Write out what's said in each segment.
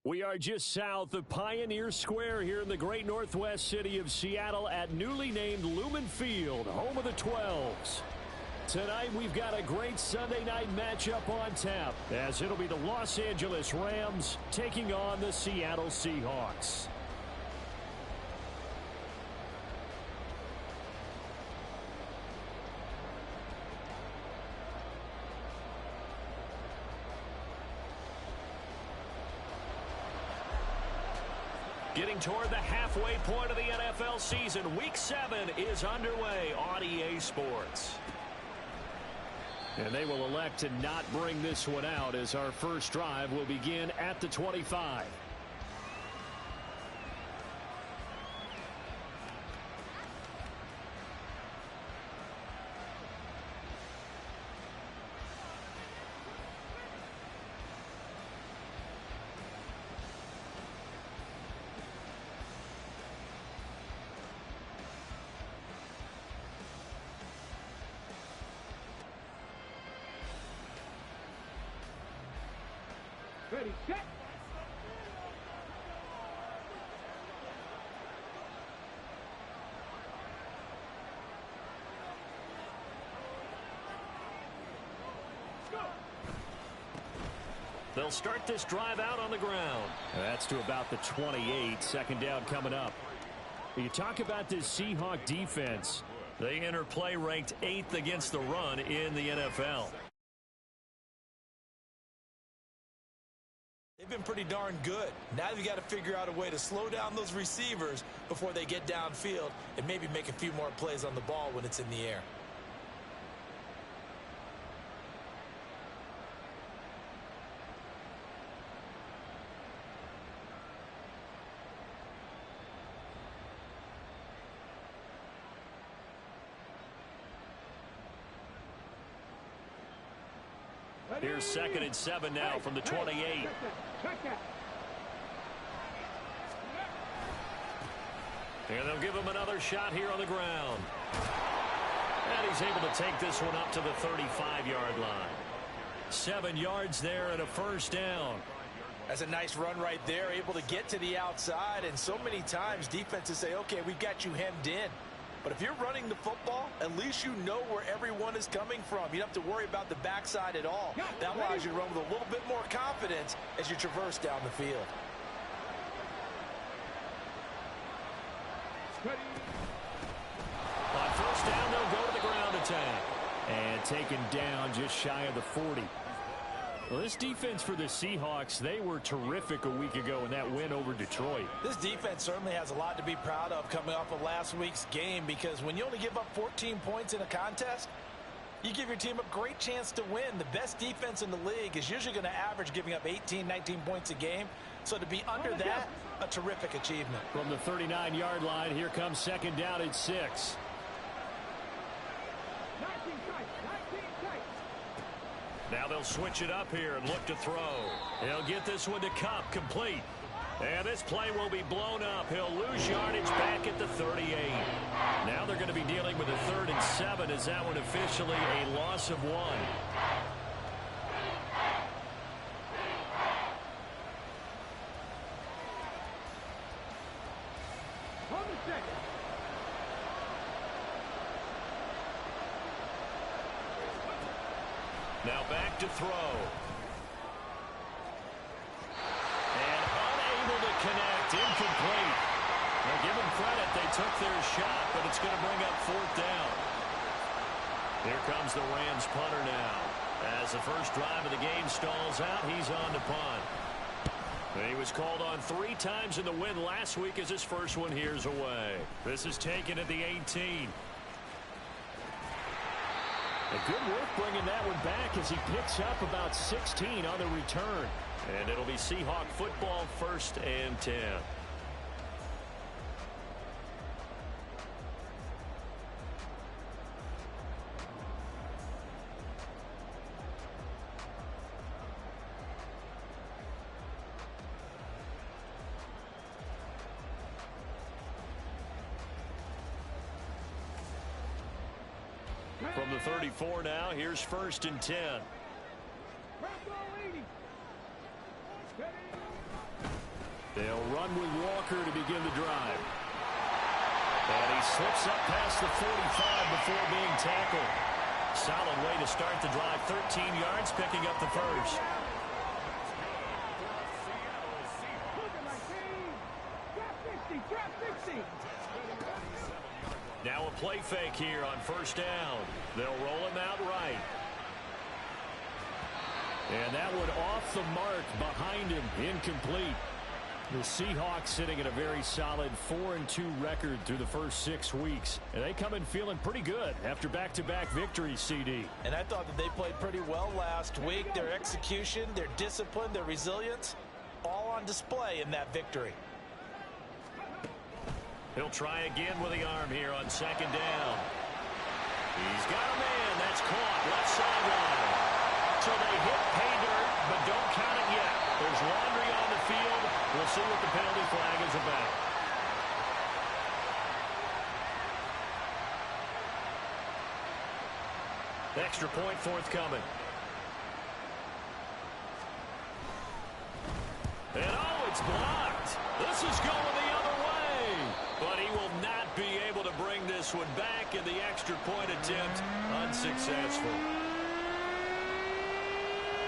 We are just south of Pioneer Square here in the great northwest city of Seattle at newly named Lumen Field, home of the 12s. Tonight we've got a great Sunday night matchup on tap as it'll be the Los Angeles Rams taking on the Seattle Seahawks. Getting toward the halfway point of the NFL season, Week 7 is underway on EA Sports. And they will elect to not bring this one out as our first drive will begin at the 25. Ready, set. They'll start this drive out on the ground. That's to about the 28. Second down coming up. You talk about this Seahawk defense. They enter play ranked 8th against the run in the NFL. They've been pretty darn good. Now you've got to figure out a way to slow down those receivers before they get downfield and maybe make a few more plays on the ball when it's in the air. Here's 2nd and 7 now from the 28. And they'll give him another shot here on the ground. And he's able to take this one up to the 35-yard line. 7 yards there and a first down. That's a nice run right there, able to get to the outside. And so many times defenses say, okay, we've got you hemmed in. But if you're running the football, at least you know where everyone is coming from. You don't have to worry about the backside at all. That allows you to run with a little bit more confidence as you traverse down the field. On first down, they'll go to the ground attack. And taken down just shy of the 40. Well, this defense for the Seahawks, they were terrific a week ago in that win over Detroit. This defense certainly has a lot to be proud of coming off of last week's game, because when you only give up 14 points in a contest, you give your team a great chance to win. The best defense in the league is usually going to average giving up 18, 19 points a game. So to be under that, a terrific achievement. From the 39-yard line, here comes 2nd down at 6. Now they'll switch it up here and look to throw. He'll get this one to Cup, complete. And this play will be blown up. He'll lose yardage back at the 38. Now they're going to be dealing with a 3rd and 7 as that one officially a loss of 1. Now back to throw. And unable to connect. Incomplete. Now give them credit. They took their shot, but it's going to bring up 4th down. Here comes the Rams punter now. As the first drive of the game stalls out, he's on to punt. He was called on 3 times in the win last week as his first one here's away. This is taken at the 18. A good work bringing that one back as he picks up about 16 on the return. And it'll be Seahawk football, 1st and 10. From the 34 now, here's 1st and 10. They'll run with Walker to begin the drive. And he slips up past the 45 before being tackled. Solid way to start the drive. 13 yards, picking up the first. Now a play fake here on first down. They'll roll him out right. And that one off the mark behind him, incomplete. The Seahawks sitting at a very solid 4-2 record through the first 6 weeks. And they come in feeling pretty good after back-to-back victories, CD. And I thought that they played pretty well last week. Their execution, their discipline, their resilience, all on display in that victory. He'll try again with the arm here on second down. He's got a man. That's caught. Left sideline. So they hit pay dirt, but don't count it yet. There's laundry on the field. We'll see what the penalty flag is about. Extra point forthcoming. And oh, it's blocked. This is going the other way. But he will not be able to bring this one back, and the extra point attempt unsuccessful.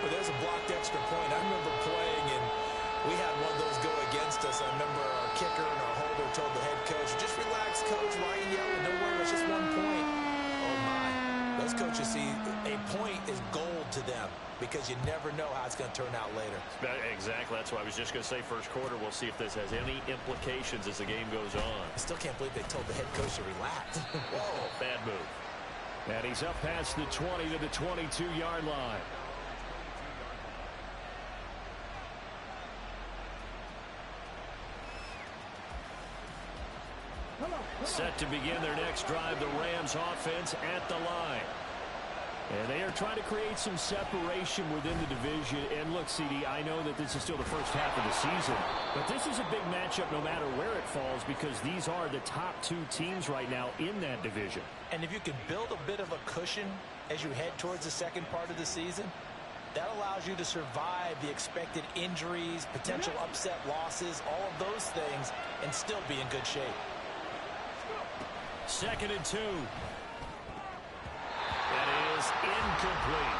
Well, there's a blocked extra point. I remember playing, and we had one of those go against us. I remember our kicker and our holder told the head coach, just relax, coach. Why are you yelling? Don't worry, it's just 1 point. Oh, my. Those coaches see a point is gold to them because you never know how it's going to turn out later. Exactly. That's why I was just going to say first quarter. We'll see if this has any implications as the game goes on. I still can't believe they told the head coach to relax. Whoa, bad move. And he's up past the 20 to the 22-yard line. Set to begin their next drive, the Rams offense at the line. And they are trying to create some separation within the division. And look, CD, I know that this is still the first half of the season, but this is a big matchup no matter where it falls because these are the top 2 teams right now in that division. And if you can build a bit of a cushion as you head towards the second part of the season, that allows you to survive the expected injuries, potential upset losses, all of those things, and still be in good shape. 2nd and 2. That is incomplete.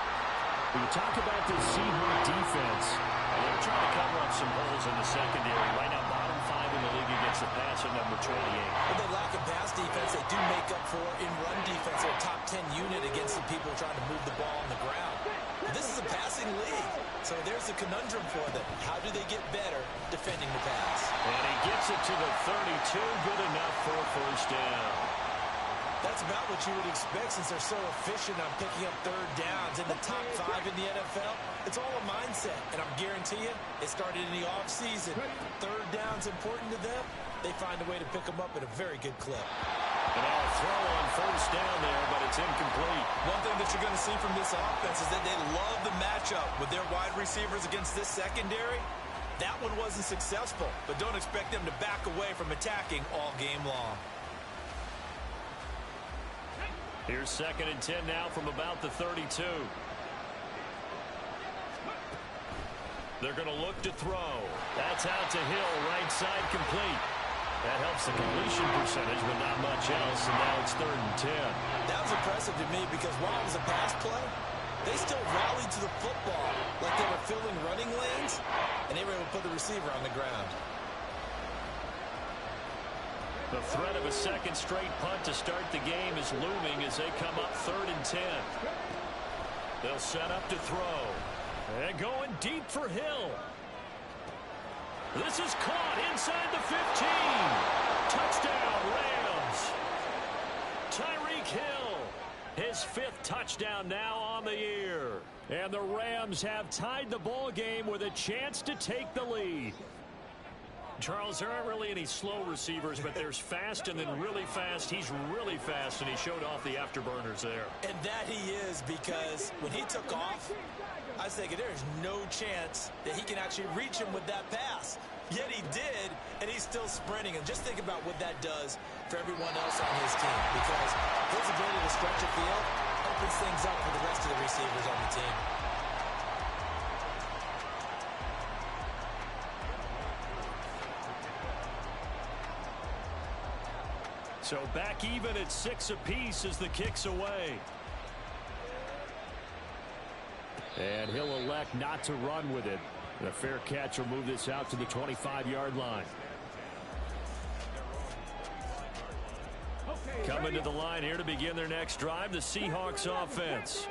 When you talk about this Seahawks defense, they're trying to cover up some holes in the secondary. Right now, bottom 5 in the league against the pass at number 28. With the lack of pass defense, they do make up for in run defense. They're a top 10 unit against the people trying to move the ball on the ground. But this is a passing league, so there's a conundrum for them. How do they get better defending the pass? And he gets it to the 32. Good enough for a first down. That's about what you would expect since they're so efficient on picking up 3rd downs. In the top 5 in the NFL, it's all a mindset. And I'm guarantee you, it started in the offseason. 3rd down's important to them. They find a way to pick them up at a very good clip. And I'll throw on first down there, but it's incomplete. One thing that you're going to see from this offense is that they love the matchup with their wide receivers against this secondary. That one wasn't successful, but don't expect them to back away from attacking all game long. Here's 2nd and 10 now from about the 32. They're going to look to throw. That's out to Hill, right side complete. That helps the completion percentage, but not much else, and now it's 3rd and 10. That was impressive to me because while it was a pass play, they still rallied to the football like they were filling running lanes, and they were able to put the receiver on the ground. The threat of a second straight punt to start the game is looming as they come up 3rd and 10. They'll set up to throw. And going deep for Hill. This is caught inside the 15. Touchdown, Rams. Tyreek Hill, his 5th touchdown now on the year. And the Rams have tied the ball game with a chance to take the lead. Charles, there aren't really any slow receivers, but there's fast and then really fast. He's really fast, and he showed off the afterburners there. And that he is, because when he took off, I was thinking there is no chance that he can actually reach him with that pass. Yet he did, and he's still sprinting. And just think about what that does for everyone else on his team, because his ability to stretch a field opens things up for the rest of the receivers on the team. So back even at 6 apiece as the kick's away. And he'll elect not to run with it. And a fair catch will move this out to the 25-yard line. Coming to the line here to begin their next drive, the Seahawks offense.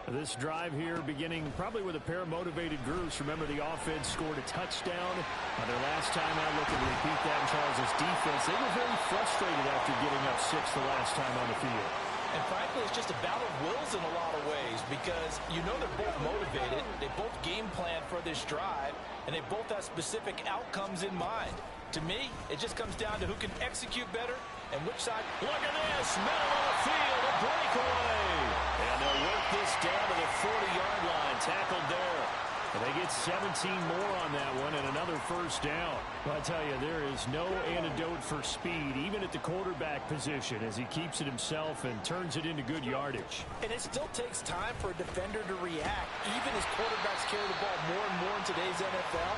This drive here beginning probably with a pair of motivated groups. Remember, the offense scored a touchdown. Their last time out, looking to repeat that in Charles' defense. They were very frustrated after getting up 6 the last time on the field. And frankly, it's just a battle of wills in a lot of ways because you know they're both motivated. They both game plan for this drive, and they both have specific outcomes in mind. To me, it just comes down to who can execute better and which side. Look at this, middle of the field, a breakaway. And they'll work this down to the 40-yard line, tackled there. And they get 17 more on that one and another first down. Well, I tell you, there is no antidote for speed, even at the quarterback position, as he keeps it himself and turns it into good yardage. And it still takes time for a defender to react. Even as quarterbacks carry the ball more and more in today's NFL,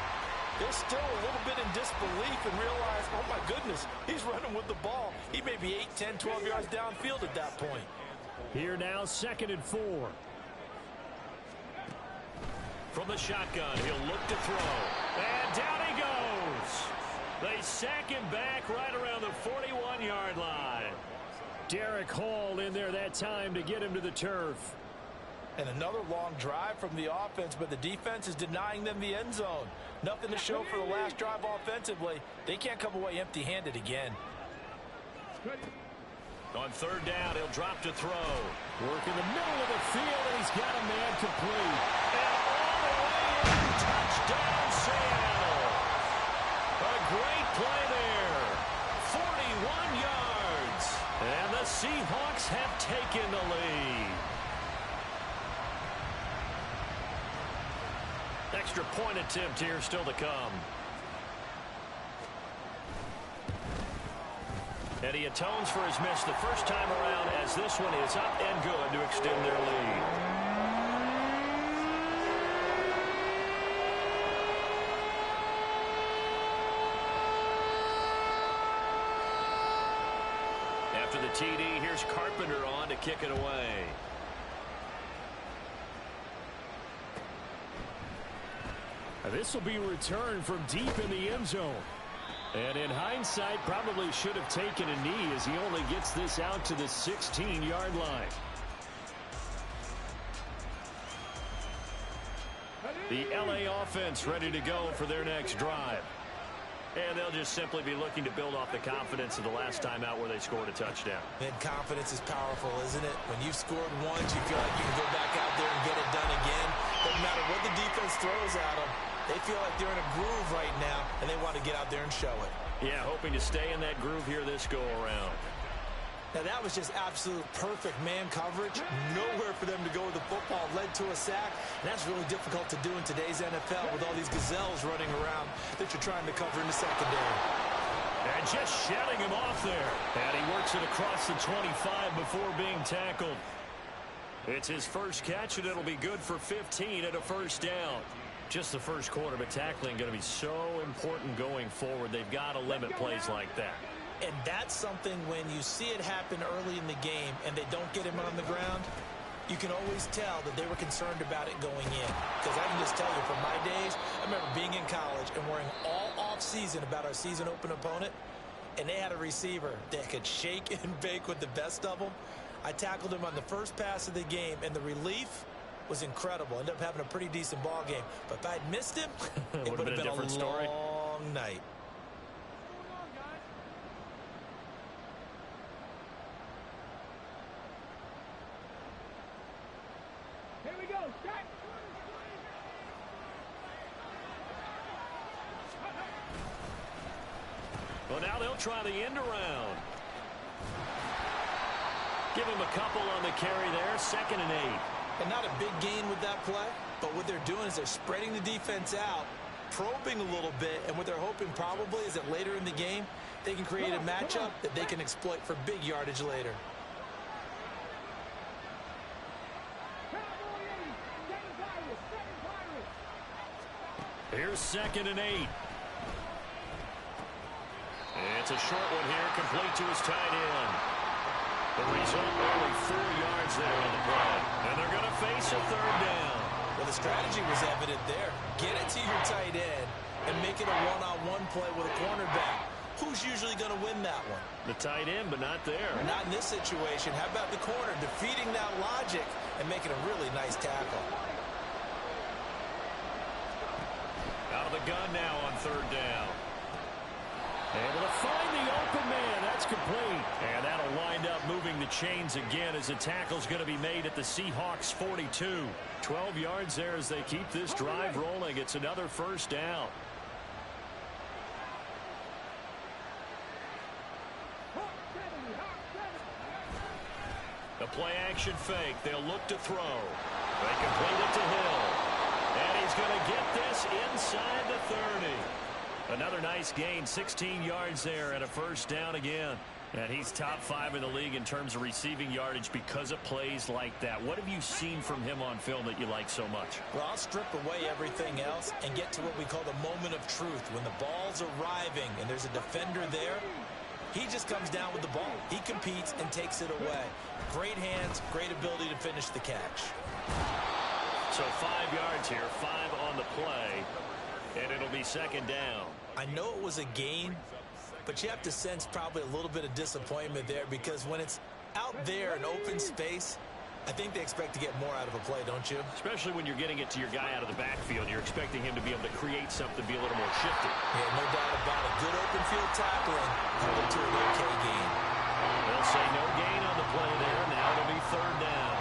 they're still a little bit in disbelief and realize, oh, my goodness, he's running with the ball. He may be 8, 10, 12 yards downfield at that point. Here now, 2nd and 4. From the shotgun, he'll look to throw. And down he goes. They sack him back right around the 41-yard line. Derek Hall in there that time to get him to the turf. And another long drive from the offense, but the defense is denying them the end zone. Nothing to show for the last drive offensively. They can't come away empty-handed again. On 3rd down, he'll drop to throw. Work in the middle of the field, and he's got a man complete. And all the way in, touchdown Seattle. A great play there. 41 yards. And the Seahawks have taken the lead. Extra point attempt here still to come. And he atones for his miss the first time around as this one is up and good to extend their lead. After the TD, here's Carpenter on to kick it away. This will be returned from deep in the end zone. And in hindsight, probably should have taken a knee as he only gets this out to the 16-yard line. The LA offense ready to go for their next drive. And they'll just simply be looking to build off the confidence of the last time out where they scored a touchdown. And confidence is powerful, isn't it? When you've scored once, you feel like you can go back out there and get it done again. Doesn't matter what the defense throws at them. They feel like they're in a groove right now, and they want to get out there and show it. Yeah, hoping to stay in that groove here this go-around. Now, that was just absolute perfect man coverage. Nowhere for them to go with the football. Led to a sack. And that's really difficult to do in today's NFL with all these gazelles running around that you're trying to cover in the secondary. And just shutting him off there. And he works it across the 25 before being tackled. It's his first catch, and it'll be good for 15 at a first down. Just the first quarter, but tackling going to be so important going forward. They've got to limit plays like that. And that's something when you see it happen early in the game and they don't get him on the ground, you can always tell that they were concerned about it going in. Because I can just tell you from my days, I remember being in college and worrying all off-season about our season open opponent, and they had a receiver that could shake and bake with the best of them. I tackled him on the first pass of the game, and the relief was incredible. Ended up having a pretty decent ball game. But if I'd missed him, it would have been a long night. Here we go. Start. Well, now they'll try the end around. Give him a couple on the carry there. 2nd and 8. And not a big gain with that play, but what they're doing is they're spreading the defense out, probing a little bit, and what they're hoping probably is that later in the game, they can create a matchup that they can exploit for big yardage later. Here's 2nd and 8. It's a short one here, complete to his tight end. The result, only 4 yards there on the play. And they're going to face a third down. Well, the strategy was evident there. Get it to your tight end and make it a one-on-one play with a cornerback. Who's usually going to win that one? The tight end, but not there. Not in this situation. How about the corner defeating that logic and making a really nice tackle? Out of the gun now on third down. Able to find the open man. That's complete. And that'll wind up moving the chains again as the tackle's going to be made at the Seahawks 42. 12 yards there as they keep this drive rolling. It's another first down. The play action fake. They'll look to throw. They complete it to Hill. And he's going to get this inside the 30. Another nice gain, 16 yards there and a first down again. And he's top 5 in the league in terms of receiving yardage because of plays like that. What have you seen from him on film that you like so much? Well, I'll strip away everything else and get to what we call the moment of truth. When the ball's arriving and there's a defender there, he just comes down with the ball. He competes and takes it away. Great hands, great ability to finish the catch. So 5 yards here, 5 on the play, and it'll be second down. I know it was a gain, but you have to sense probably a little bit of disappointment there because when it's out there in open space, I think they expect to get more out of a play, don't you? Especially when you're getting it to your guy out of the backfield. You're expecting him to be able to create something, be a little more shifty. Yeah, no doubt about it. Good open field tackling coming to an okay gain. They'll say no gain on the play there. Now it'll be third down.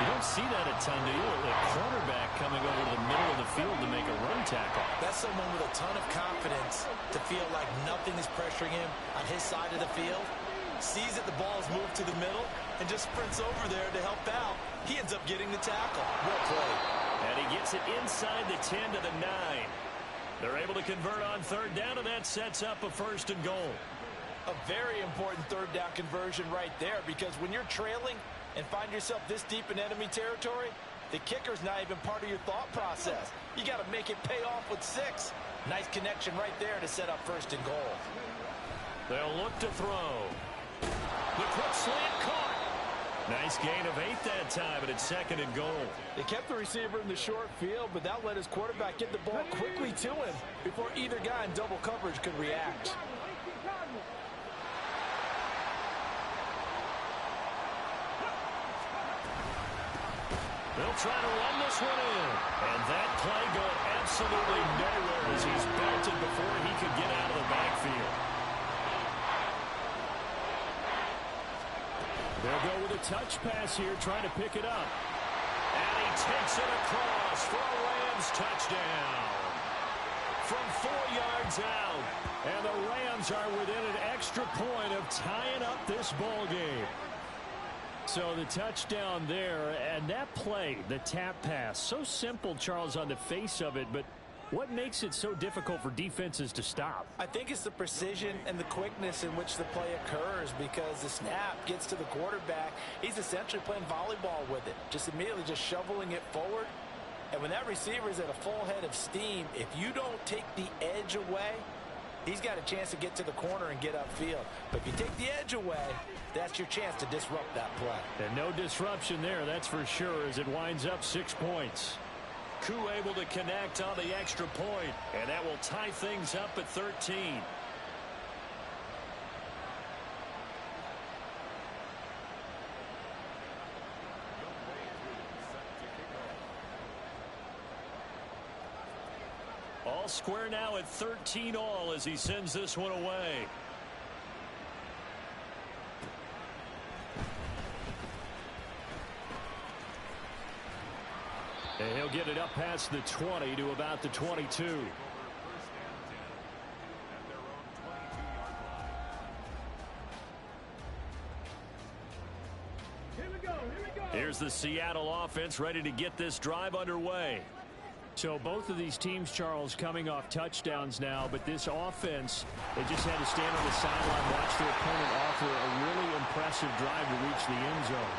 You don't see that a ton, do you? A cornerback coming over to the middle of the field to make a run tackle. That's someone with a ton of confidence to feel like nothing is pressuring him on his side of the field. Sees that the ball is moved to the middle and just sprints over there to help out. He ends up getting the tackle. Well played. And he gets it inside the 10 to the 9. They're able to convert on third down, and that sets up a first and goal. A very important third down conversion right there because when you're trailing and find yourself this deep in enemy territory, the kicker's not even part of your thought process. You got to make it pay off with 6. Nice connection right there to set up first and goal. They'll look to throw. The quick slant caught. Nice gain of 8 that time, and it's second and goal. They kept the receiver in the short field, but that let his quarterback get the ball quickly to him before either guy in double coverage could react. They'll try to run this one in. And that play going absolutely nowhere as he's belted before he could get out of the backfield. They'll go with a touch pass here, trying to pick it up. And he takes it across for a Rams touchdown. From 4 yards out. And the Rams are within an extra point of tying up this ball game. So the touchdown there, and that play, the tap pass, so simple, Charles, on the face of it, but what makes it so difficult for defenses to stop? I think it's the precision and the quickness in which the play occurs because the snap gets to the quarterback. He's essentially playing volleyball with it, just immediately just shoveling it forward. And when that receiver is at a full head of steam, if you don't take the edge away, he's got a chance to get to the corner and get upfield. But if you take the edge away, that's your chance to disrupt that play. And no disruption there, that's for sure, as it winds up 6 points. Koo able to connect on the extra point, and that will tie things up at 13. All square now at 13 all as he sends this one away. And he'll get it up past the 20 to about the 22. Here we go. Here's the Seattle offense ready to get this drive underway. So both of these teams, Charles, coming off touchdowns now, but this offense, they just had to stand on the sideline, watch their opponent offer a really impressive drive to reach the end zone.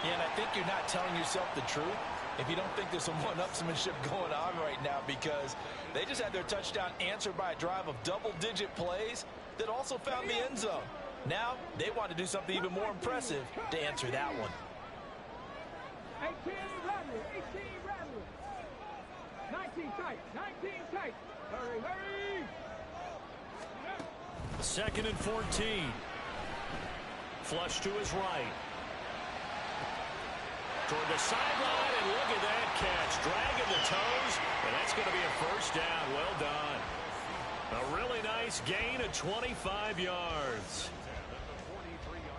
Yeah, and I think you're not telling yourself the truth if you don't think there's some one-upsmanship going on right now because they just had their touchdown answered by a drive of double-digit plays that also found the end zone. Now they want to do something even more impressive to answer that one. 18 rattle, 18 rattle. 19 tight, 19 tight. Hurry, hurry. 2nd and 14. Flush to his right. Toward the sideline, and look at that catch. Dragging the toes, and that's going to be a first down. Well done. A really nice gain of 25 yards.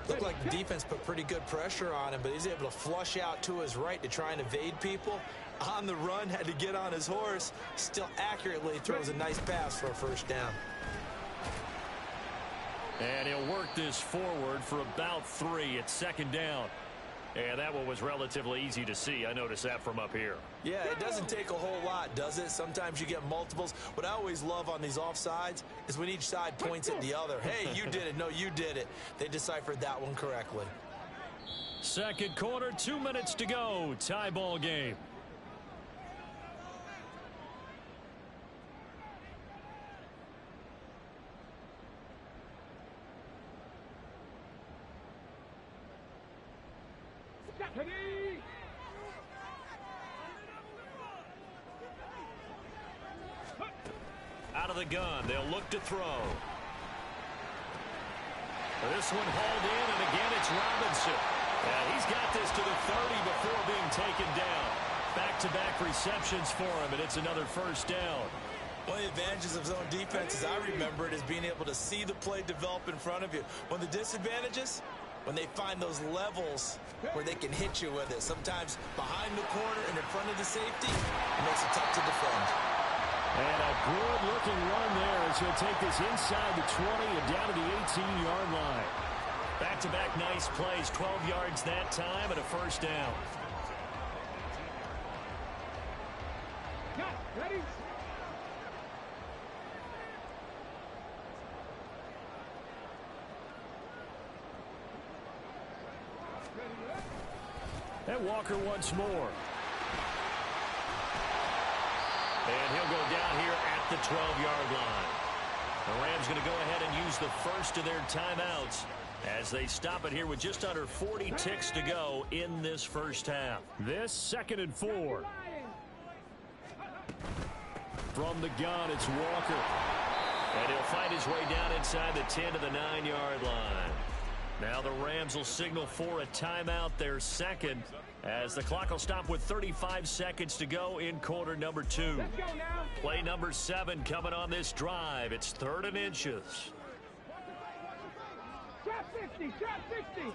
Looked like the defense put pretty good pressure on him, but he's able to flush out to his right to try and evade people. On the run, had to get on his horse. Still accurately throws a nice pass for a first down. And he'll work this forward for about 3 at 2nd down. And that one was relatively easy to see. I noticed that from up here. Yeah, it doesn't take a whole lot, does it? Sometimes you get multiples. What I always love on these offsides is when each side points at the other. Hey, you did it. No, you did it. They deciphered that one correctly. 2nd quarter, 2 minutes to go. Tie ball game. Out of the gun, they'll look to throw. This one hauled in, and again it's Robinson. He's got this to the 30 before being taken down. Back-to-back receptions for him, and it's another first down. One of the advantages of zone defense, as I remember it, is being able to see the play develop in front of you. One of the disadvantages, when they find those levels where they can hit you with it. Sometimes behind the corner and in front of the safety, it makes it tough to defend. And a good-looking run there as he'll take this inside the 20 and down to the 18-yard line. Back-to-back nice plays, 12 yards that time and a first down. Ready? And Walker once more. And he'll go down here at the 12-yard line. The Rams going to go ahead and use the first of their timeouts as they stop it here with just under 40 ticks to go in this first half. This 2nd and 4. From the gun, it's Walker. And he'll find his way down inside the 10 to the 9-yard line. Now the Rams will signal for a timeout, their second, as the clock will stop with 35 seconds to go in quarter number 2. Let's go now. Play number 7 coming on this drive. It's 3rd and inches. Trap 50, trap 50.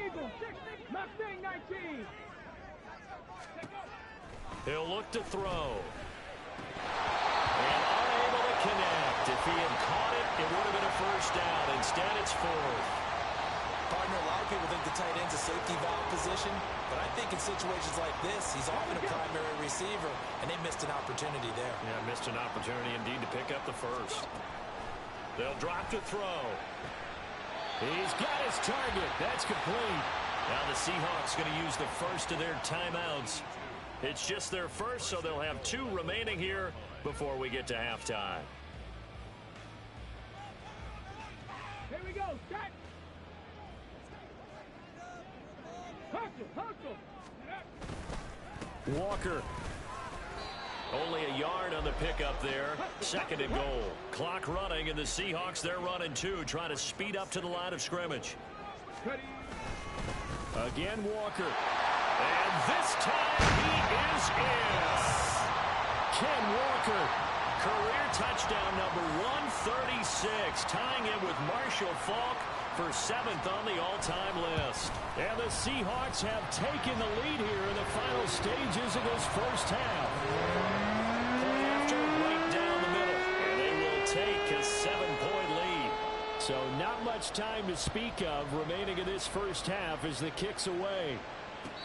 Eagle, 60, Mustang 19. He'll look to throw. And unable to connect. If he had caught it, it would have been a first down. Instead, it's 4th. Partner, a lot of people think the tight end's a safety valve position, but I think in situations like this, he's often a primary receiver, and they missed an opportunity there. Yeah, missed an opportunity indeed to pick up the first. They'll drop to throw. He's got his target. That's complete. Now the Seahawks going to use the first of their timeouts. It's just their first, so they'll have 2 remaining here before we get to halftime. Here we go, start. Hustle. Walker. Only a yard on the pickup there. 2nd and goal. Clock running, and the Seahawks, they're running 2, trying to speed up to the line of scrimmage. Again, Walker. And this time he is in. Ken Walker. Career touchdown number 136, tying it with Marshall Faulk for 7th on the all-time list. And the Seahawks have taken the lead here in the final stages of this first half. Point after, right down the middle. And they will take a 7-point lead. So not much time to speak of remaining in this first half as the kick's away.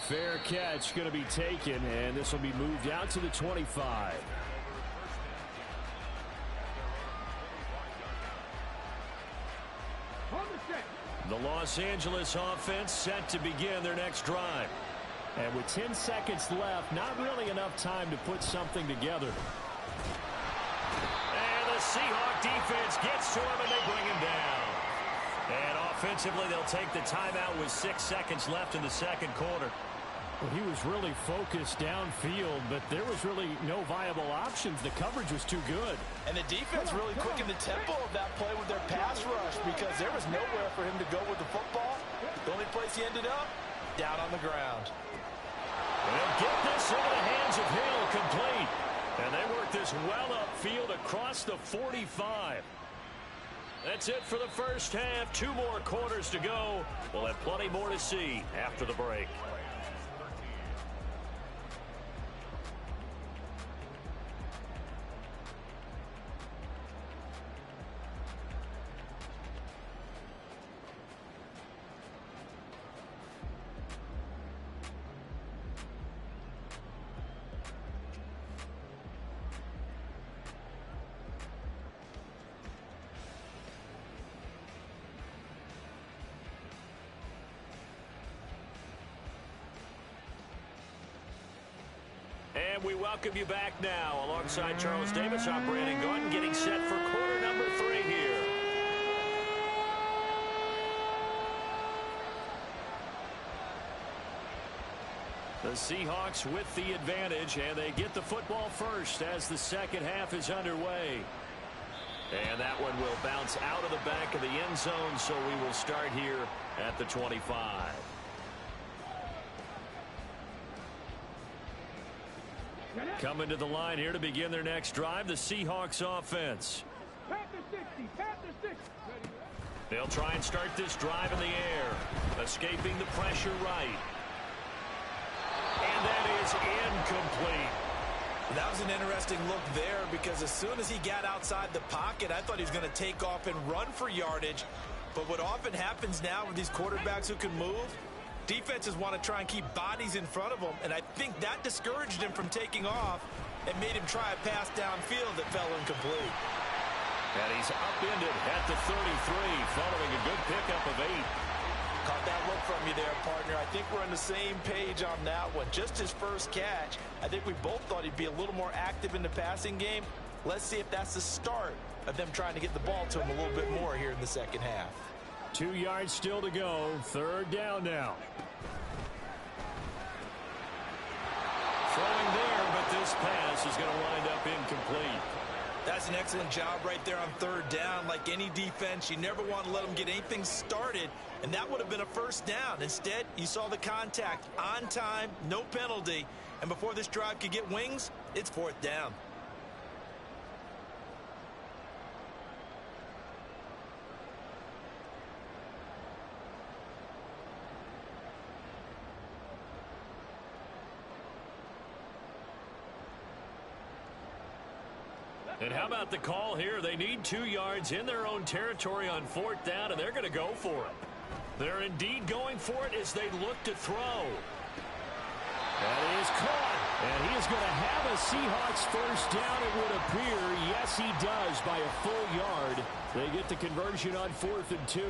Fair catch going to be taken, and this will be moved out to the 25. The Los Angeles offense set to begin their next drive. And with 10 seconds left, not really enough time to put something together. And the Seahawk defense gets to him, and they bring him down. And offensively, they'll take the timeout with 6 seconds left in the second quarter. Well, he was really focused downfield, but there was really no viable options. The coverage was too good. And the defense really quickened the tempo of that play with their pass rush because there was nowhere for him to go with the football. The only place he ended up, down on the ground. They'll get this into the hands of Hill, complete. And they work this well upfield across the 45. That's it for the first half. 2 more quarters to go. We'll have plenty more to see after the break. And we welcome you back now. Alongside Charles Davis, I'm Brandon Gordon, getting set for quarter number 3 here. The Seahawks with the advantage, and they get the football first as the second half is underway. And that one will bounce out of the back of the end zone, so we will start here at the 25. Coming to the line here to begin their next drive, the Seahawks offense. Panther 60, Panther 60. They'll try and start this drive in the air, escaping the pressure right. And that is incomplete. That was an interesting look there because as soon as he got outside the pocket, I thought he was going to take off and run for yardage. But what often happens now with these quarterbacks who can move, defenses want to try and keep bodies in front of them, and I think that discouraged him from taking off and made him try a pass downfield that fell incomplete. And he's upended at the 33, following a good pickup of 8. Caught that look from you there, partner. I think we're on the same page on that one. Just his first catch, I think we both thought he'd be a little more active in the passing game. Let's see if that's the start of them trying to get the ball to him a little bit more here in the second half. 2 yards still to go. Third down now. Throwing there, but this pass is going to wind up incomplete. That's an excellent job right there on third down. Like any defense, you never want to let them get anything started, and that would have been a first down. Instead, you saw the contact on time, no penalty, and before this drive could get wings, it's fourth down. And how about the call here? They need 2 yards in their own territory on fourth down, and they're going to go for it. They're indeed going for it as they look to throw. That is caught. And he is going to have a Seahawks first down, it would appear. Yes, he does, by a full yard. They get the conversion on 4th and 2.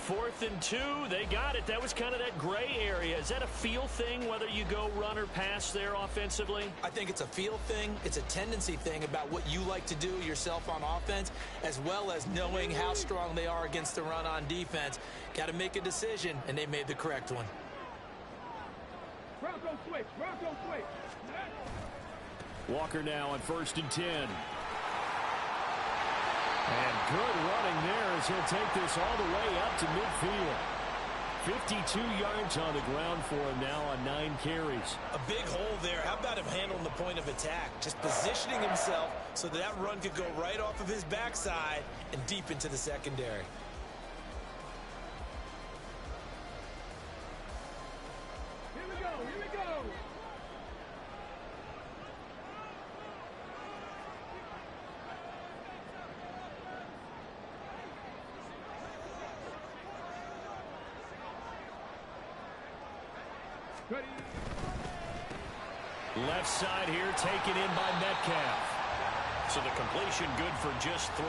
4th and 2, they got it. That was kind of that gray area. Is that a feel thing, whether you go run or pass there offensively? I think it's a feel thing. It's a tendency thing about what you like to do yourself on offense, as well as knowing how strong they are against the run on defense. Got to make a decision, and they made the correct one. Bronco switch, Bronco switch. Walker now on 1st and 10. And good running there as he'll take this all the way up to midfield. 52 yards on the ground for him now on 9 carries. A big hole there. How about him handling the point of attack? Just positioning himself so that run could go right off of his backside and deep into the secondary. Here we go, here we go. Ready. Left side here taken in by Metcalf. So the completion good for just 3.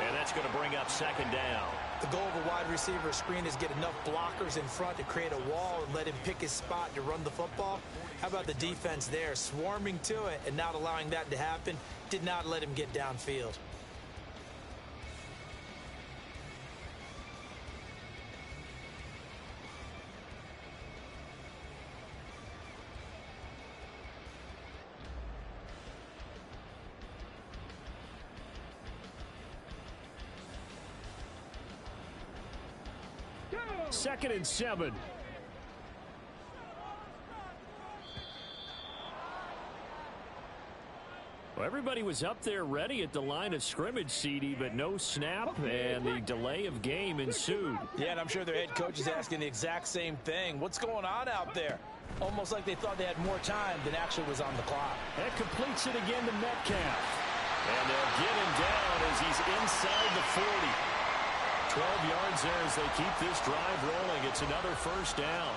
And that's going to bring up second down. The goal of a wide receiver screen is get enough blockers in front to create a wall and let him pick his spot to run the football. How about the defense there, swarming to it and not allowing that to happen? Did not let him get downfield. Second and 7. Well, everybody was up there ready at the line of scrimmage, CD, but no snap, and the delay of game ensued. Yeah, and I'm sure their head coach is asking the exact same thing. What's going on out there? Almost like they thought they had more time than actually was on the clock. That completes it again to Metcalf. And they'll get him down as he's inside the 40. 12 yards there as they keep this drive rolling. It's another first down.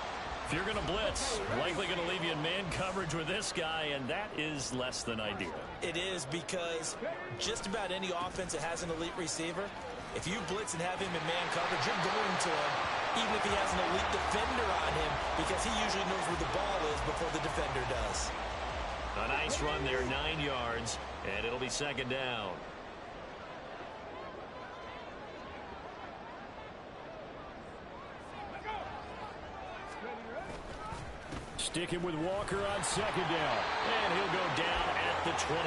If you're going to blitz, likely going to leave you in man coverage with this guy, and that is less than ideal. It is, because just about any offense that has an elite receiver, if you blitz and have him in man coverage, you're going to him, even if he has an elite defender on him, because he usually knows where the ball is before the defender does. A nice run there, 9 yards, and it'll be second down. Sticking with Walker on second down. And he'll go down at the 28.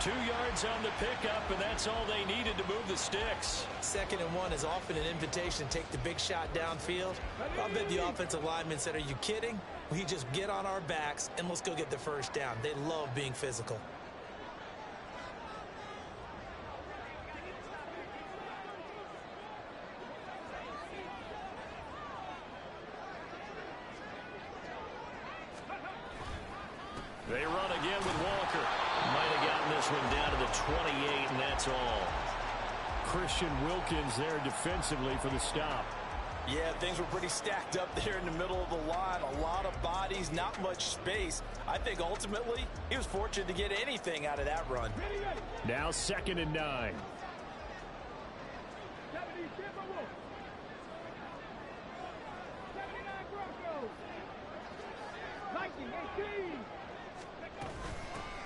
2 yards on the pickup, and that's all they needed to move the sticks. 2nd and 1 is often an invitation to take the big shot downfield. I bet the offensive lineman said, "Are you kidding? We just get on our backs and let's go get the first down." They love being physical. They run again with Walker. Might have gotten this one down to the 28, and that's all. Christian Wilkins there defensively for the stop. Yeah, things were pretty stacked up there in the middle of the line. A lot of bodies, not much space. I think ultimately he was fortunate to get anything out of that run. Now 2nd and 9.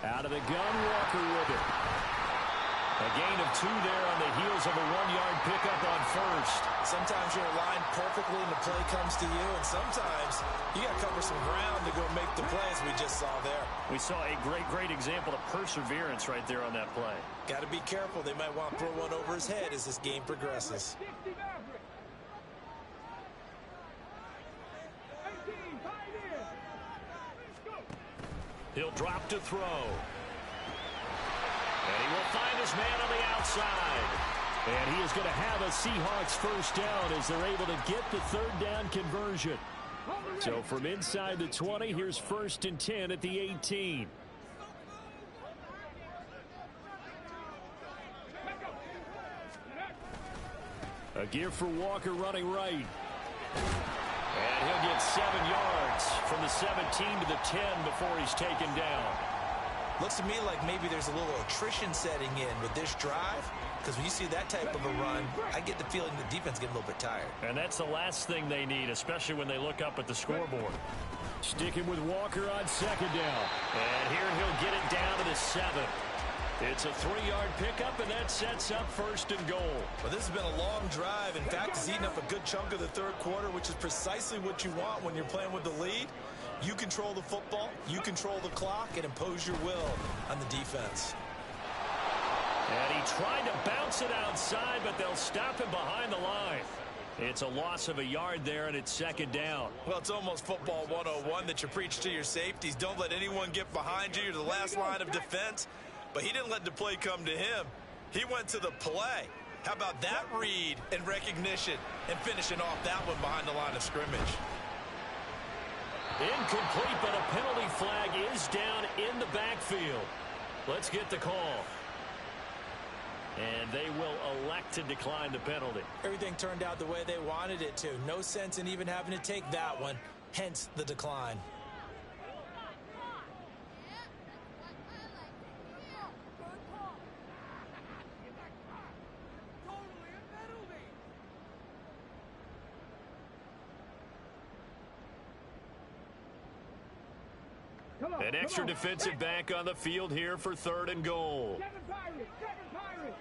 Out of the gun, Walker with it. A gain of 2 there on the heels of a 1-yard pickup on first. Sometimes you're aligned perfectly and the play comes to you, and sometimes you got to cover some ground to go make the play, as we just saw there. We saw a great example of perseverance right there on that play. Got to be careful. They might want to throw one over his head as this game progresses. He'll drop to throw. And he will find his man on the outside. And he is going to have a Seahawks first down as they're able to get the 3rd down conversion. So from inside the 20, here's 1st and 10 at the 18. A give for Walker running right. And he'll get 7 yards from the 17 to the 10 before he's taken down. Looks to me like maybe there's a little attrition setting in with this drive, because when you see that type of a run, I get the feeling the defense get a little bit tired. And that's the last thing they need, especially when they look up at the scoreboard. Sticking with Walker on 2nd down. And here he'll get it down to the 7. It's a 3-yard pickup, and that sets up 1st and goal. Well, this has been a long drive. In fact, it's eaten up a good chunk of the 3rd quarter, which is precisely what you want when you're playing with the lead. You control the football, you control the clock, and impose your will on the defense. And he tried to bounce it outside, but they'll stop him behind the line. It's a loss of a yard there, and it's 2nd down. Well, it's almost football 101 that you preach to your safeties. Don't let anyone get behind you. You're the last line of defense. But he didn't let the play come to him. He went to the play. How about that read and recognition and finishing off that one behind the line of scrimmage? Incomplete, but a penalty flag is down in the backfield. Let's get the call. And they will elect to decline the penalty. Everything turned out the way they wanted it to. No sense in even having to take that one, hence the decline. An extra defensive back on the field here for 3rd and goal. Seven Pirates!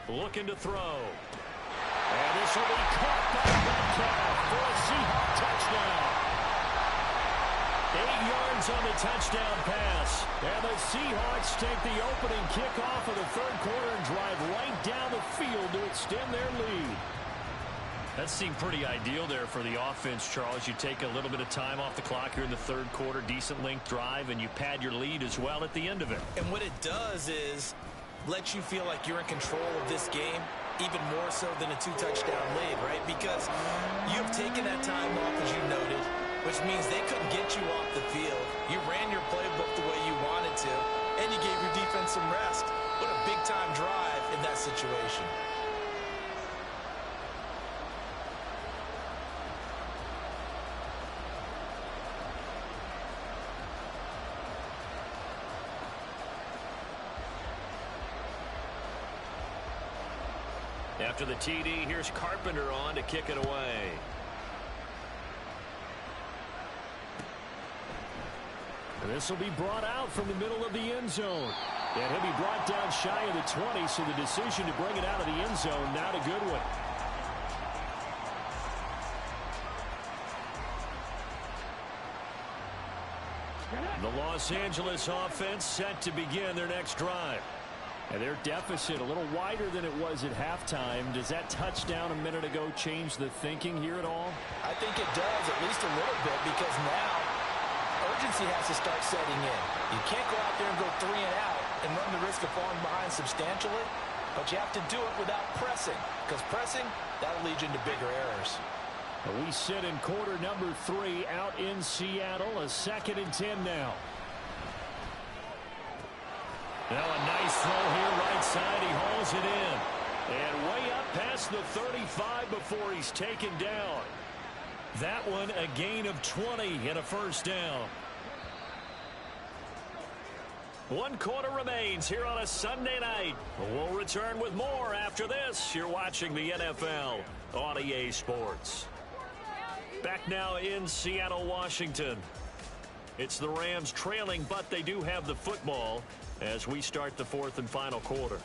Looking to throw. And this will be caught by Metcalf for a Seahawk touchdown. 8 yards on the touchdown pass. And the Seahawks take the opening kickoff of the 3rd quarter and drive right down the field to extend their lead. That seemed pretty ideal there for the offense, Charles. You take a little bit of time off the clock here in the 3rd quarter, decent length drive, and you pad your lead as well at the end of it. And what it does is let you feel like you're in control of this game, even more so than a 2-touchdown lead, right? Because you've taken that time off, as you noted, which means they couldn't get you off the field. You ran your playbook the way you wanted to, and you gave your defense some rest. What a big-time drive in that situation. After the TD, here's Carpenter on to kick it away. And this will be brought out from the middle of the end zone. And he'll be brought down shy of the 20, so the decision to bring it out of the end zone, not a good one. The Los Angeles offense set to begin their next drive. And their deficit a little wider than it was at halftime. Does that touchdown a minute ago change the thinking here at all? I think it does, at least a little bit, because now urgency has to start setting in. You can't go out there and go 3 and out and run the risk of falling behind substantially, but you have to do it without pressing, because pressing, that'll lead you into bigger errors. We sit in quarter number 3 out in Seattle, a 2nd and 10 now. Now a nice throw here right side. He hauls it in. And way up past the 35 before he's taken down. That one a gain of 20 and a first down. 1 quarter remains here on a Sunday night. We'll return with more after this. You're watching the NFL on EA Sports. Back now in Seattle, Washington. It's the Rams trailing, but they do have the football as we start the 4th and final quarter.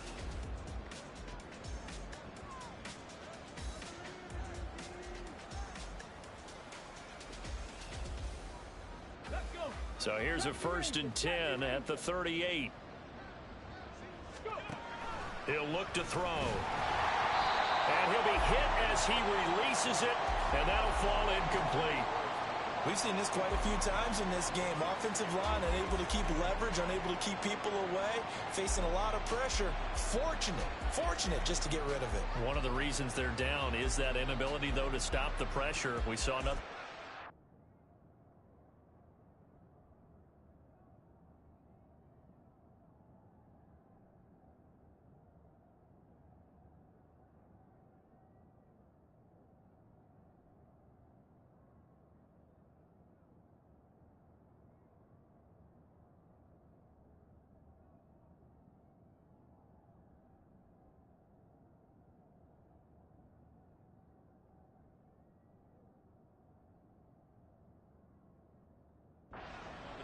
So here's a 1st and 10 at the 38. He'll look to throw. And he'll be hit as he releases it, and that'll fall incomplete. We've seen this quite a few times in this game. Offensive line unable to keep leverage, unable to keep people away, facing a lot of pressure. Fortunate just to get rid of it. One of the reasons they're down is that inability, though, to stop the pressure. We saw another.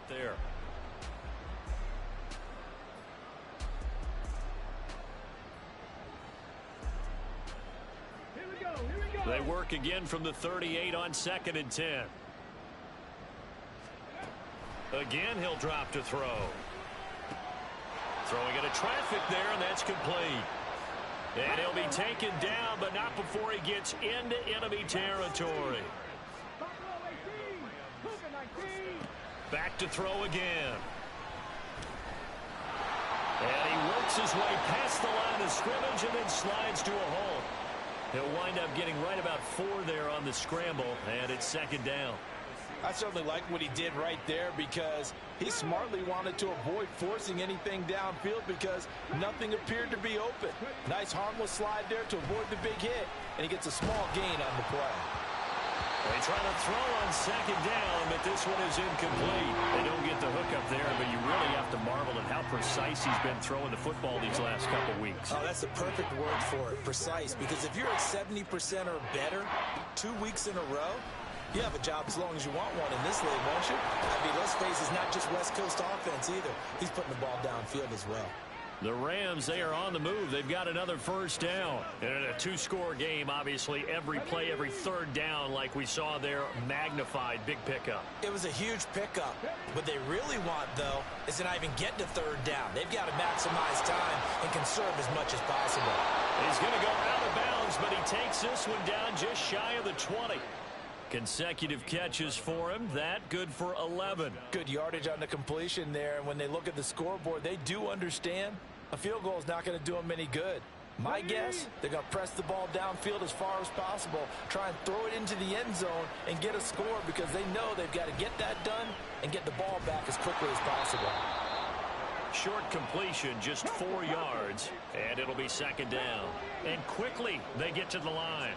There. Here we go. They work again from the 38 on 2nd and 10. Again, he'll drop to throw. Throwing into traffic there, and that's complete. And he'll be taken down, but not before he gets into enemy territory. Back to throw again. And he works his way past the line of scrimmage and then slides to a hole. He'll wind up getting right about 4 there on the scramble, and it's 2nd down. I certainly like what he did right there because he smartly wanted to avoid forcing anything downfield because nothing appeared to be open. Nice harmless slide there to avoid the big hit, and he gets a small gain on the play. They try to throw on 2nd down, but this one is incomplete. They don't get the hook up there, but you really have to marvel at how precise he's been throwing the football these last couple weeks. Oh, that's the perfect word for it, precise, because if you're at 70% or better 2 weeks in a row, You have a job as long as you want one in this league, won't you? I mean, let's face it, it's not just West Coast offense either. He's putting the ball downfield as well. The Rams, they are on the move. They've got another first down. And in a two-score game, obviously, every play, every third down, like we saw there, magnified, big pickup. It was a huge pickup. What they really want, though, is to not even get to third down. They've got to maximize time and conserve as much as possible. He's going to go out of bounds, but he takes this one down just shy of the 20. Consecutive catches for him. That good for 11. Good yardage on the completion there. And when they look at the scoreboard, they do understand a field goal is not going to do them any good. My guess, they're going to press the ball downfield as far as possible, try and throw it into the end zone and get a score because they know they've got to get that done and get the ball back as quickly as possible. Short completion, just 4 yards, and it'll be second down. And quickly, they get to the line.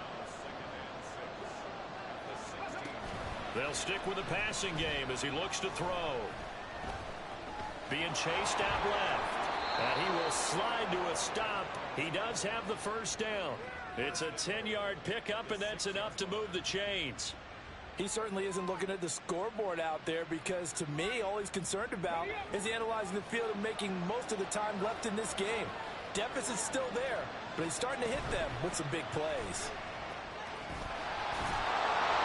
They'll stick with the passing game as he looks to throw. Being chased out left. And he will slide to a stop. He does have the first down. It's a 10-yard pickup, and that's enough to move the chains. He certainly isn't looking at the scoreboard out there because, to me, all he's concerned about is analyzing the field and making most of the time left in this game. Deficit's still there, but he's starting to hit them with some big plays.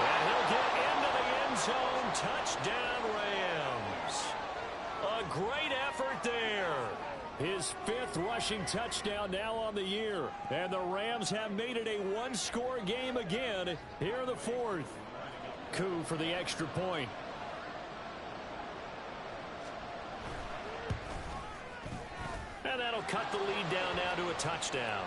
And he'll get into the end zone. Touchdown, Rams. A great effort there. His 5th rushing touchdown now on the year. And the Rams have made it a one-score game again here in the 4th. Coup for the extra point. And that'll cut the lead down now to a touchdown.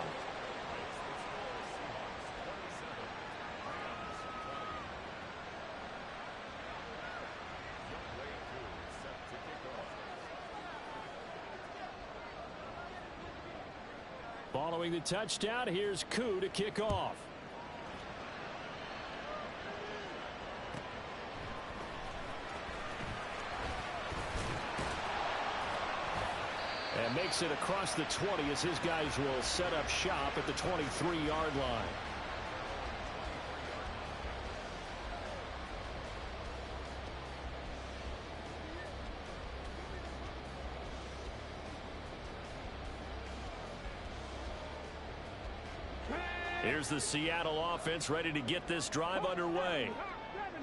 Following the touchdown, here's Coup to kick off. And makes it across the 20 as his guys will set up shop at the 23-yard line. Here's the Seattle offense ready to get this drive underway.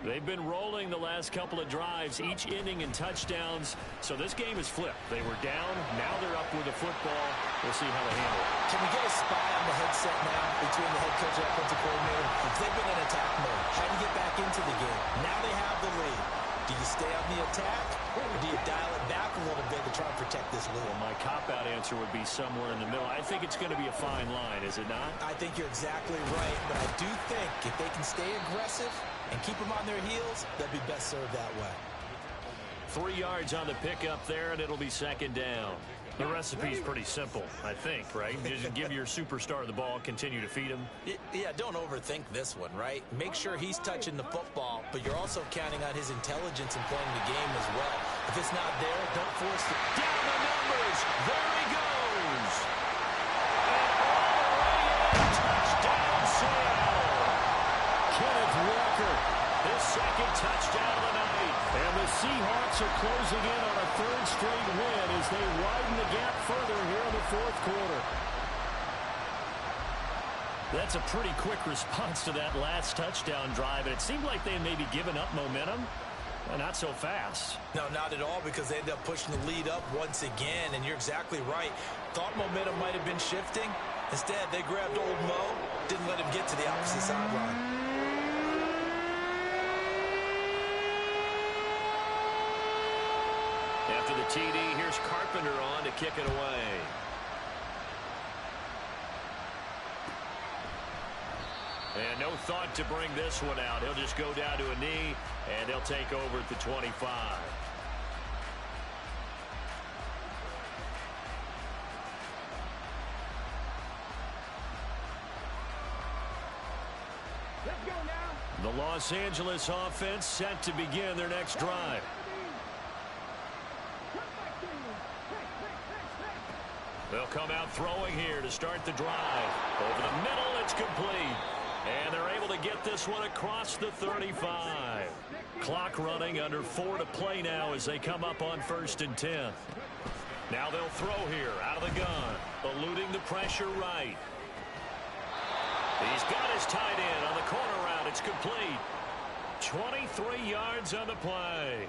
They've been rolling the last couple of drives, each inning in touchdowns. So this game is flipped. They were down. Now they're up with the football. We'll see how they handle it. Can we get a spy on the headset now between the head coach and offensive coordinator? They've been in attack mode. How do you get back into the game? Now they have the lead. Do you stay on the attack, or do you dial it back a little bit to try and protect this lead? Well, my cop-out answer would be somewhere in the middle. I think it's going to be a fine line, is it not? I think you're exactly right, but I do think if they can stay aggressive and keep them on their heels, they'll be best served that way. 3 yards on the pickup there, and it'll be second down. The recipe's pretty simple, I think, right? Just give your superstar the ball, continue to feed him. Yeah, don't overthink this one, right? Make sure he's touching the football, but you're also counting on his intelligence in playing the game as well. If it's not there, don't force it. Down the numbers. There he goes. And all the way in. Touchdown, Seattle. Kenneth Walker, his second touchdown of the night. And the Seahawks are closing in on a 3rd straight win as they widen the gap further here in the 4th quarter. That's a pretty quick response to that last touchdown drive, and it seemed like they had maybe given up momentum. Well, not so fast. No, not at all, because they ended up pushing the lead up once again, and you're exactly right. Thought momentum might have been shifting. Instead, they grabbed old Mo, didn't let him get to the opposite sideline. After the TD, here's Carpenter on to kick it away. And no thought to bring this one out. He'll just go down to a knee, and they'll take over at the 25. Let's go now. The Los Angeles offense set to begin their next drive. They'll come out throwing here to start the drive. Over the middle, it's complete. And they're able to get this one across the 35. Clock running, under 4 to play now as they come up on 1st and 10. Now they'll throw here out of the gun, eluding the pressure right. He's got his tight end on the corner route. It's complete. 23 yards on the play.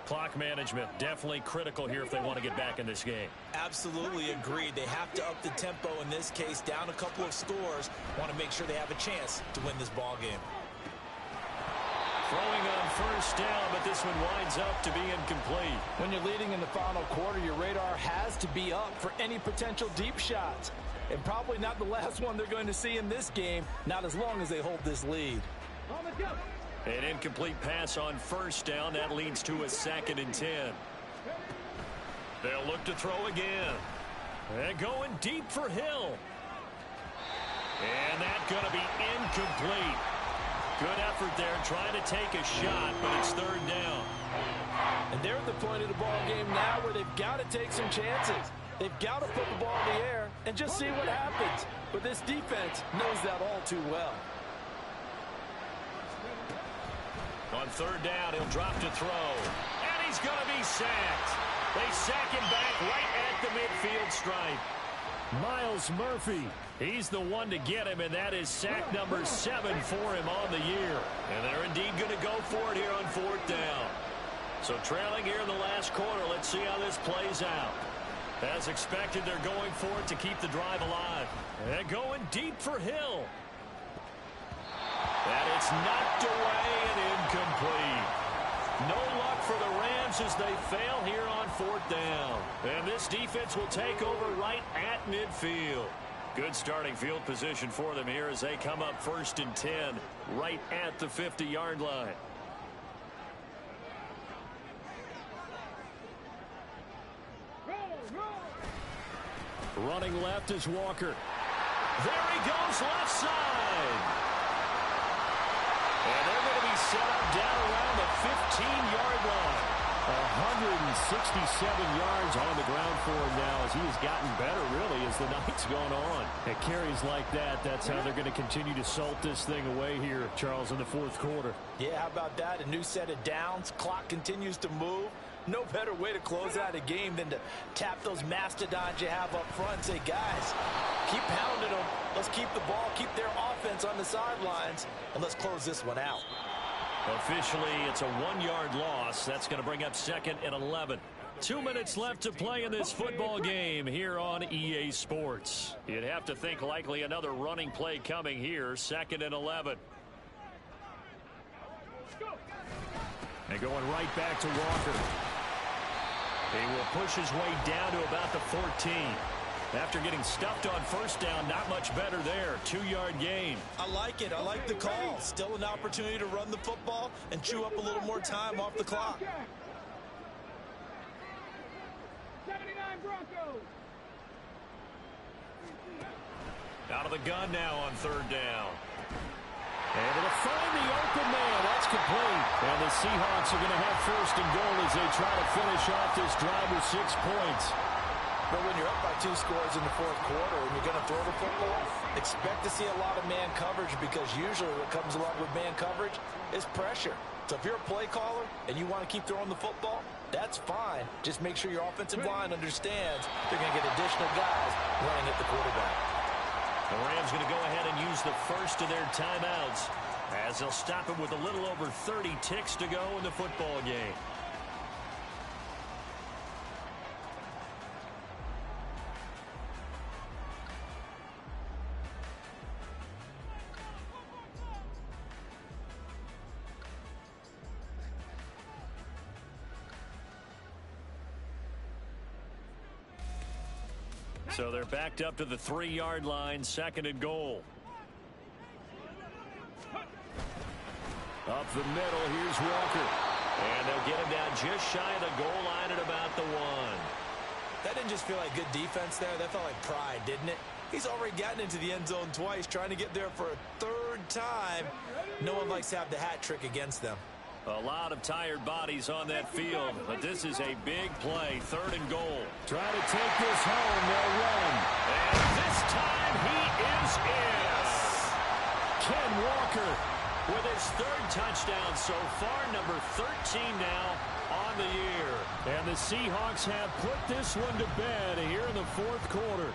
Clock management definitely critical here if they want to get back in this game. Absolutely agreed. They have to up the tempo in this case, down a couple of scores. Want to make sure they have a chance to win this ball game. Throwing on 1st down, but this one winds up to be incomplete. When you're leading in the final quarter, your radar has to be up for any potential deep shots. And probably not the last one they're going to see in this game, not as long as they hold this lead. An incomplete pass on 1st down. That leads to a 2nd and 10. They'll look to throw again. They're going deep for Hill. And that's going to be incomplete. Good effort there trying to take a shot, but it's 3rd down. And they're at the point of the ball game now where they've got to take some chances. They've got to put the ball in the air and just see what happens. But this defense knows that all too well. On 3rd down, he'll drop to throw. And he's going to be sacked. They sack him back right at the midfield stripe. Miles Murphy, he's the one to get him, and that is sack number 7 for him on the year. And they're indeed going to go for it here on 4th down. So trailing here in the last quarter, let's see how this plays out. As expected, they're going for it to keep the drive alive. And going deep for Hill. And it's knocked away and incomplete. No luck for the Rams as they fail here on 4th down. And this defense will take over right at midfield. Good starting field position for them here as they come up 1st and 10 right at the 50-yard line. Running left is Walker. There he goes, left side. And they're going to be set up down around the 15-yard line. 167 yards on the ground for him now as he has gotten better, really, as the night's gone on. At carries like that, that's how they're going to continue to salt this thing away here, Charles, in the 4th quarter. Yeah, how about that? A new set of downs. Clock continues to move. No better way to close out a game than to tap those mastodons you have up front and say, guys, keep pounding them. Let's keep the ball, keep their offense on the sidelines, and let's close this one out. Officially, it's a 1-yard loss. That's going to bring up 2nd and 11. 2 minutes left to play in this football game here on EA Sports. You'd have to think likely another running play coming here, 2nd and 11. And going right back to Walker. He will push his way down to about the 14. After getting stuffed on 1st down, not much better there. 2-yard gain. I like it. I like the call. Still an opportunity to run the football and chew up a little more time off the clock. 79 Broncos. Out of the gun now on 3rd down. Able to find the open man. That's complete. And the Seahawks are going to have 1st and goal as they try to finish off this drive with 6 points. But when you're up by 2 scores in the 4th quarter and you're going to throw the football, expect to see a lot of man coverage because usually what comes along with man coverage is pressure. So if you're a play caller and you want to keep throwing the football, that's fine. Just make sure your offensive line understands they're going to get additional guys running at the quarterback. The Rams going to go ahead and use the first of their timeouts as they'll stop it with a little over 30 ticks to go in the football game. So they're backed up to the 3-yard line, 2nd and goal. Up the middle, here's Walker. And they'll get him down just shy of the goal line at about the 1. That didn't just feel like good defense there. That felt like pride, didn't it? He's already gotten into the end zone twice, trying to get there for a 3rd time. No one likes to have the hat trick against them. A lot of tired bodies on that field, but this is a big play, 3rd and goal. Try to take this home, they'll run. And this time he is in. Ken Walker with his third touchdown so far, number 13 now on the year. And the Seahawks have put this one to bed here in the fourth quarter.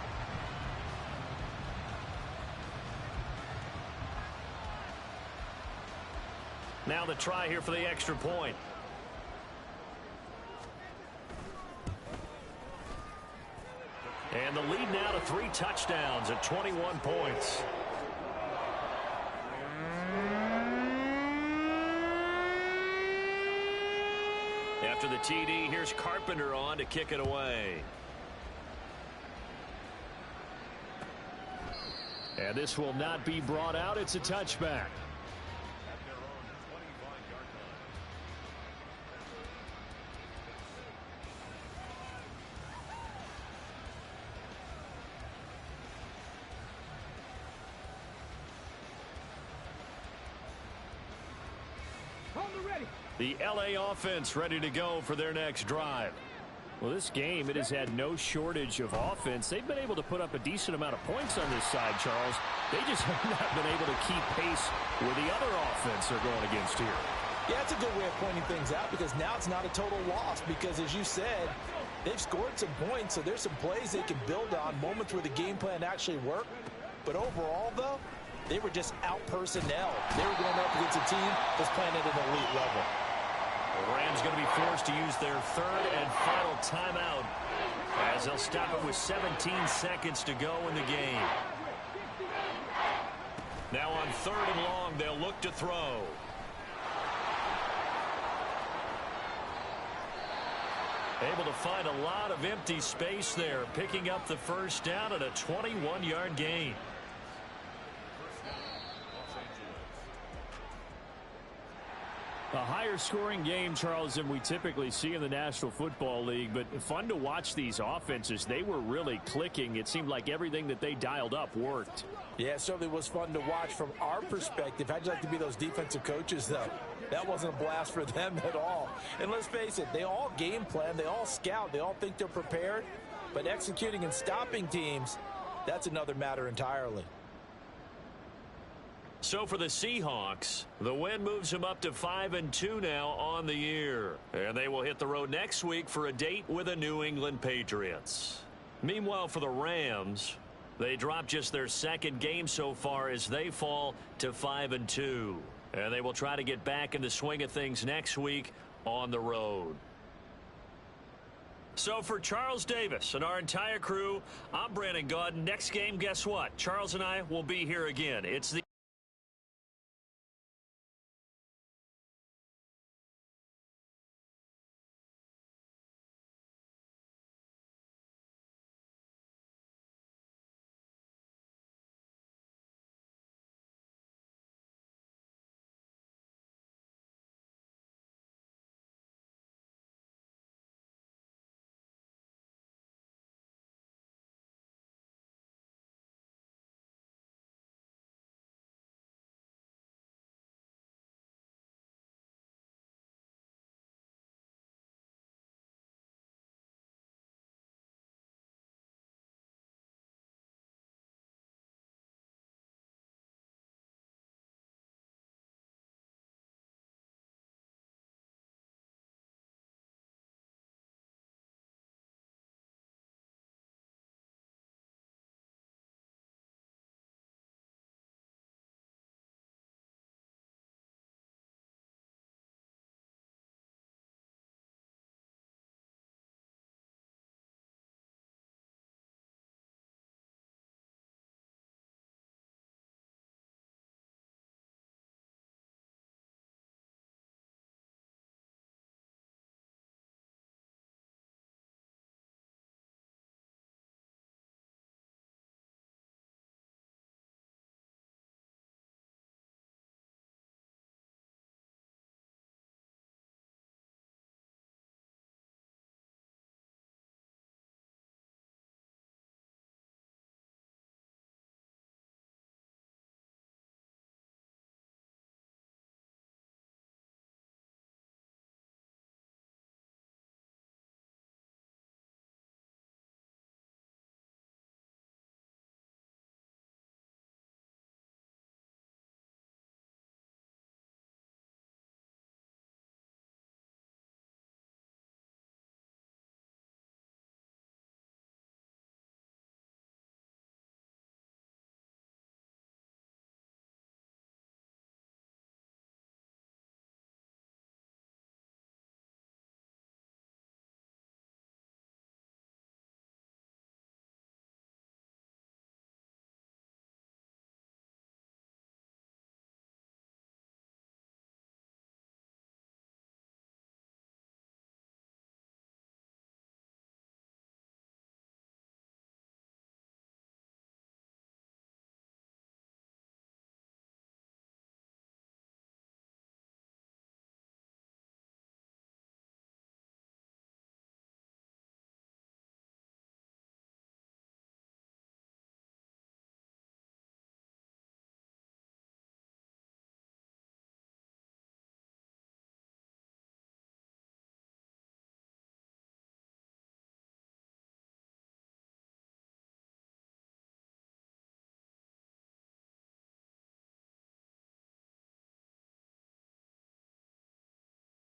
Now the try here for the extra point. And the lead now to 3 touchdowns at 21 points. After the TD, here's Carpenter on to kick it away. And this will not be brought out. It's a touchback. The LA offense ready to go for their next drive. Well, this game, it has had no shortage of offense. They've been able to put up a decent amount of points on this side, Charles. They just have not been able to keep pace with the other offense they're going against here. Yeah, that's a good way of pointing things out because now it's not a total loss because, as you said, they've scored some points, so there's some plays they can build on, moments where the game plan actually worked. But overall, though, they were just out-personnel. They were going up against a team that's playing at an elite level. The Rams going to be forced to use their third and final timeout as they'll stop it with 17 seconds to go in the game. Now on 3rd and long, they'll look to throw. Able to find a lot of empty space there, picking up the first down at a 21-yard gain. A higher scoring game, Charles, than we typically see in the National Football League, but fun to watch these offenses. They were really clicking. It seemed like everything that they dialed up worked. Yeah, it certainly was fun to watch from our perspective. How'd you like to be those defensive coaches, though? That wasn't a blast for them at all. And let's face it, they all game plan, they all scout, they all think they're prepared, but executing and stopping teams, that's another matter entirely. So for the Seahawks, the win moves them up to 5-2 now on the year. And they will hit the road next week for a date with the New England Patriots. Meanwhile, for the Rams, they drop just their second game so far as they fall to 5-2. And they will try to get back in the swing of things next week on the road. So for Charles Davis and our entire crew, I'm Brandon Gaudin. Next game, guess what? Charles and I will be here again. It's the